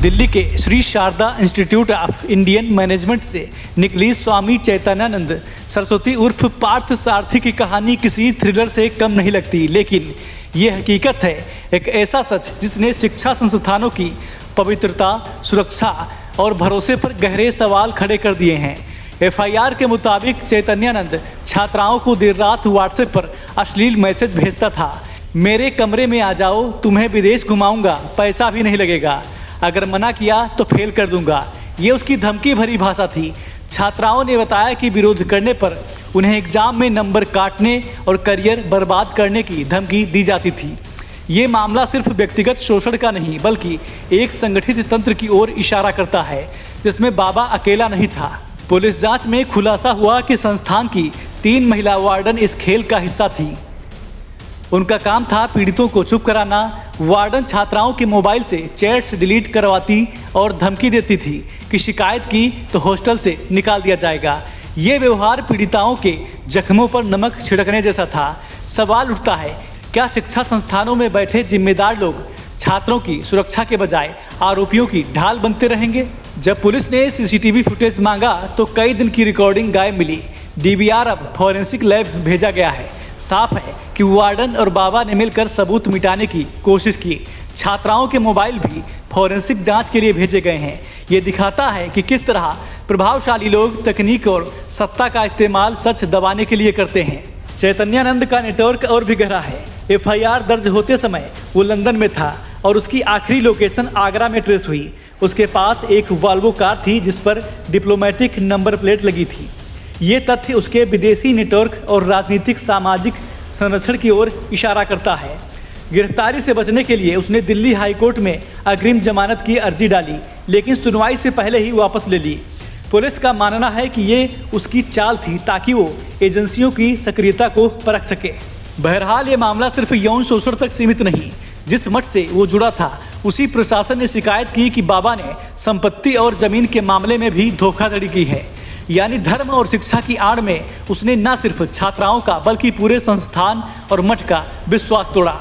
दिल्ली के Shri Sharada institute of Indian management से निकली स्वामी चैतन्यानंद सरस्वती उर्फ पार्थ सारथी की कहानी किसी थ्रिलर से कम नहीं लगती, लेकिन ये हकीकत है एक ऐसा सच जिसने शिक्षा संस्थानों की पवित्रता, सुरक्षा और भरोसे पर गहरे सवाल खड़े कर दिए हैं। एफआईआर के मुताबिक चैतन्यानंद छात्राओं को देर रात व्हाट्सएप पर अश्लील मैसेज भेजता था। मेरे कमरे में आ जाओ, तुम्हें विदेश घुमाऊंगा, पैसा भी नहीं लगेगा, अगर मना किया तो फेल कर दूंगा। ये उसकी धमकी भरी भाषा थी। छात्राओं ने बताया कि विरोध करने पर उन्हें एग्जाम में नंबर काटने और करियर बर्बाद करने की धमकी दी जाती थी। ये मामला सिर्फ व्यक्तिगत शोषण का नहीं बल्कि एक संगठित तंत्र की ओर इशारा करता है, जिसमें बाबा अकेला नहीं था। पुलिस जांच में खुलासा हुआ कि संस्थान की 3 महिला वार्डन इस खेल का हिस्सा थी। उनका काम था पीड़ितों को चुप कराना। वार्डन छात्राओं के मोबाइल से चैट्स डिलीट करवाती और धमकी देती थी कि शिकायत की तो हॉस्टल से निकाल दिया जाएगा। ये व्यवहार पीड़िताओं के जख्मों पर नमक छिड़कने जैसा था। सवाल उठता है, क्या शिक्षा संस्थानों में बैठे जिम्मेदार लोग छात्रों की सुरक्षा के बजाय आरोपियों की ढाल बनते रहेंगे? जब पुलिस ने सीसीटीवी फुटेज मांगा तो कई दिन की रिकॉर्डिंग गायब मिली। डीवीआर अब फॉरेंसिक लैब भेजा गया है। साफ है कि वार्डन और बाबा ने मिलकर सबूत मिटाने की कोशिश की। छात्राओं के मोबाइल भी फॉरेंसिक जांच के लिए भेजे गए हैं। ये दिखाता है कि किस तरह प्रभावशाली लोग तकनीक और सत्ता का इस्तेमाल सच दबाने के लिए करते हैं। चैतन्यानंद का नेटवर्क और भी गहरा है। एफआईआर दर्ज होते समय वो लंदन में था और उसकी आखिरी लोकेशन आगरा में ट्रेस हुई। उसके पास एक वॉल्वो कार थी जिस पर डिप्लोमेटिक नंबर प्लेट लगी थी। ये तथ्य उसके विदेशी नेटवर्क और राजनीतिक सामाजिक संरक्षण की ओर इशारा करता है। गिरफ्तारी से बचने के लिए उसने दिल्ली हाईकोर्ट में अग्रिम जमानत की अर्जी डाली, लेकिन सुनवाई से पहले ही वापस ले ली। पुलिस का मानना है कि ये उसकी चाल थी ताकि वो एजेंसियों की सक्रियता को परख सके। बहरहाल ये मामला सिर्फ यौन शोषण तक सीमित नहीं। जिस मठ से वो जुड़ा था उसी प्रशासन ने शिकायत की कि बाबा ने संपत्ति और जमीन के मामले में भी धोखाधड़ी की है। यानी धर्म और शिक्षा की आड़ में उसने न सिर्फ छात्राओं का बल्कि पूरे संस्थान और मठ का विश्वास तोड़ा।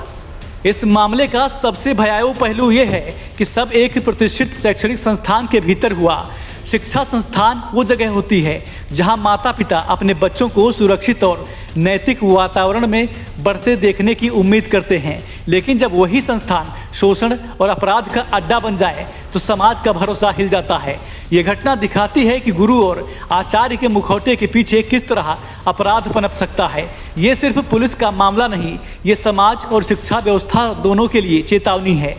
इस मामले का सबसे भयावह पहलू ये है कि सब एक प्रतिष्ठित शैक्षणिक संस्थान के भीतर हुआ। शिक्षा संस्थान वो जगह होती है जहां माता पिता अपने बच्चों को सुरक्षित और नैतिक वातावरण में बढ़ते देखने की उम्मीद करते हैं, लेकिन जब वही संस्थान शोषण और अपराध का अड्डा बन जाए तो समाज का भरोसा हिल जाता है। ये घटना दिखाती है कि गुरु और आचार्य के मुखौटे के पीछे किस तरह अपराध पनप सकता है। ये सिर्फ पुलिस का मामला नहीं, ये समाज और शिक्षा व्यवस्था दोनों के लिए चेतावनी है।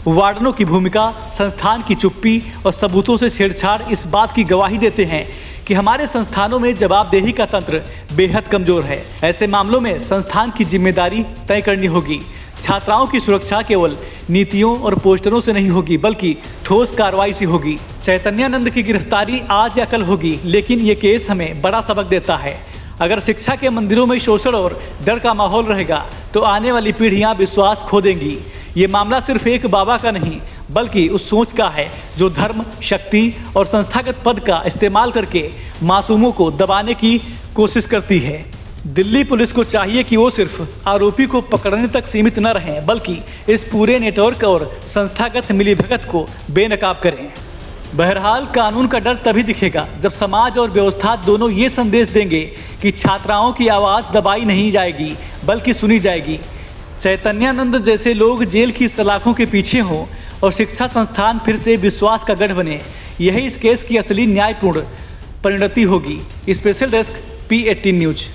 वार्डनों की भूमिका, संस्थान की चुप्पी और सबूतों से छेड़छाड़ इस बात की गवाही देते हैं कि हमारे संस्थानों में जवाबदेही का तंत्र बेहद कमजोर है। ऐसे मामलों में संस्थान की जिम्मेदारी तय करनी होगी। छात्राओं की सुरक्षा केवल नीतियों और पोस्टरों से नहीं होगी बल्कि ठोस कार्रवाई से होगी। चैतन्यानंद की गिरफ्तारी आज या कल होगी, लेकिन ये केस हमें बड़ा सबक देता है। अगर शिक्षा के मंदिरों में शोषण और डर का माहौल रहेगा तो आने वाली पीढ़ियां विश्वास खो देंगी। ये मामला सिर्फ एक बाबा का नहीं बल्कि उस सोच का है जो धर्म, शक्ति और संस्थागत पद का इस्तेमाल करके मासूमों को दबाने की कोशिश करती है। दिल्ली पुलिस को चाहिए कि वो सिर्फ आरोपी को पकड़ने तक सीमित न रहें बल्कि इस पूरे नेटवर्क और संस्थागत मिलीभगत को बेनकाब करें। बहरहाल कानून का डर तभी दिखेगा जब समाज और व्यवस्था दोनों ये संदेश देंगे कि छात्राओं की आवाज़ दबाई नहीं जाएगी बल्कि सुनी जाएगी। चैतन्यानंद जैसे लोग जेल की सलाखों के पीछे हों और शिक्षा संस्थान फिर से विश्वास का गढ़ बने, यही इस केस की असली न्यायपूर्ण परिणति होगी। Special desk P18 news.